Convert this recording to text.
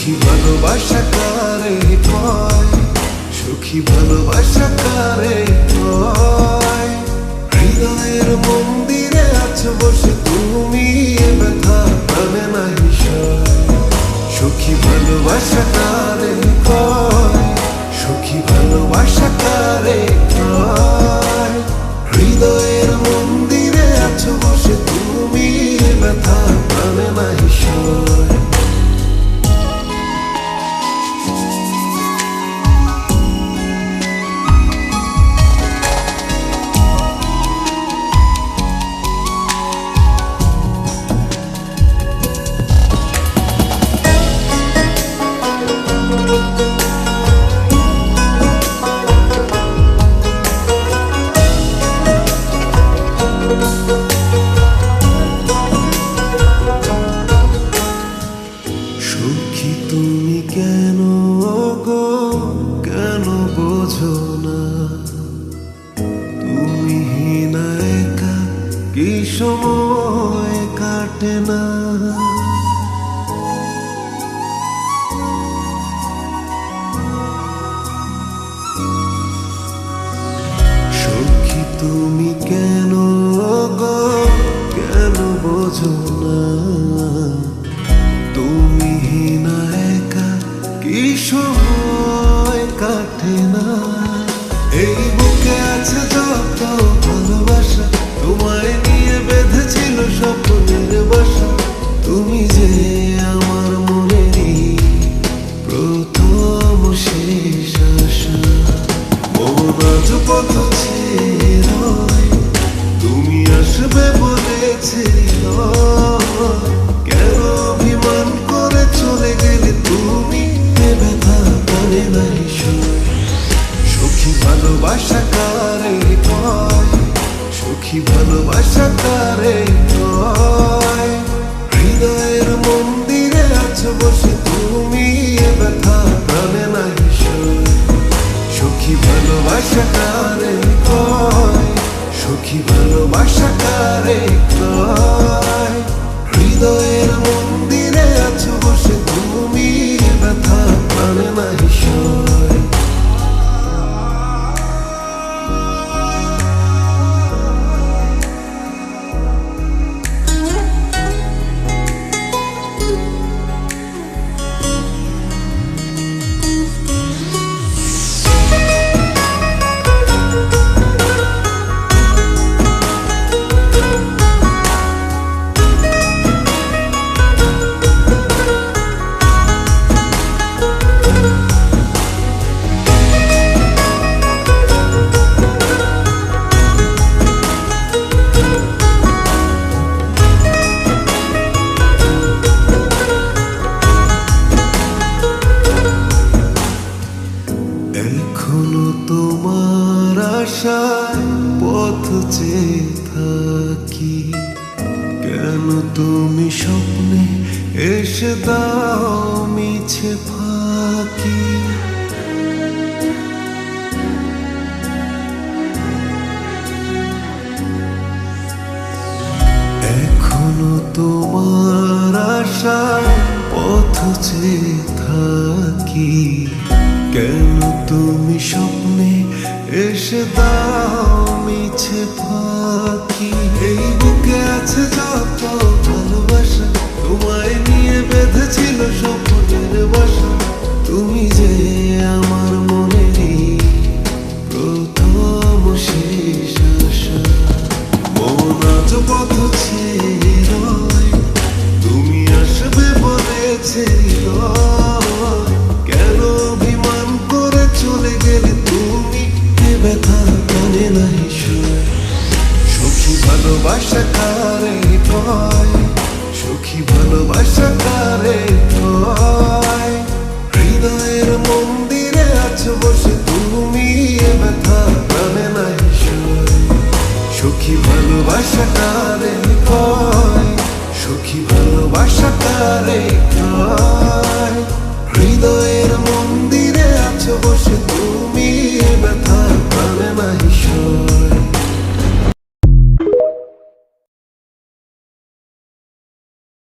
সুখী ভালোবাসা কারে কয়, সুখী ভালোবাসা কারে কয়। হৃদয়ের মন্দিরে আছো বসে তুমি, এ ব্যথা প্রাণে নাহি সয়। সুখী ভালোবাসা কারে কয়, সুখী ভালোবাসা কারে কয়। হৃদয়ের মন্দিরে আছো বসে তুমি, এ ব্যথা প্রাণে নাহি সয়। সুখী তুমি কেন গো, কেন বোঝো না? তুমি হীনা একা কি সময় কাটে না? সুখী তুমি কেন গো, কেন বোঝো না? তুমি হীনা একা কি সময় কাটে না? এই বুকে আছে যত ভালোবাসা, তোমায় নিয়ে বেঁধেছিল স্বপ্নের বাসা। তুমি যে আমার মনেরই প্রথম শেষ আশা। মন আজ পথ চেয়ে রয়, তুমি আসবে বলেছিল। কেন অভিমান করে চলে গেলে তুমি, এ ব্যথা প্রাণে নাহি সয়। সুখী ভালোবাসা কারে কয়, সুখী ভালোবাসা কারে কয়। হৃদয়ের মন্দিরে আছো বসে তুমি, এ ব্যথা প্রাণে নাহি সয়। সুখী ভালোবাসা কারে কয়, সুখী ভালোবাসা কারে কয়। হৃদয়ের মন্দিরে আছো বসে তুমি, এ ব্যথা প্রাণে নাহি সয়। এখনো তোমার আশায় পথ চেয়ে থাকি, কেন তুমি স্বপ্নে এসে দাও মিছে ফাঁকি? এখনো তোমার আশায় পথ চেয়ে থাকি, কেন তুমি স্বপ্নে এসে দাও মিছে ফাঁকি? এই বুকে আছে যত ভালোবাসা, তোমায় নিয়ে বেঁধেছিল স্বপ্নের বাসা। তুমি যে আমার মনেরই প্রথম শেষ আশা। মন আজ পথ চেয়ে রয়, তুমি আসবে বলেছিল।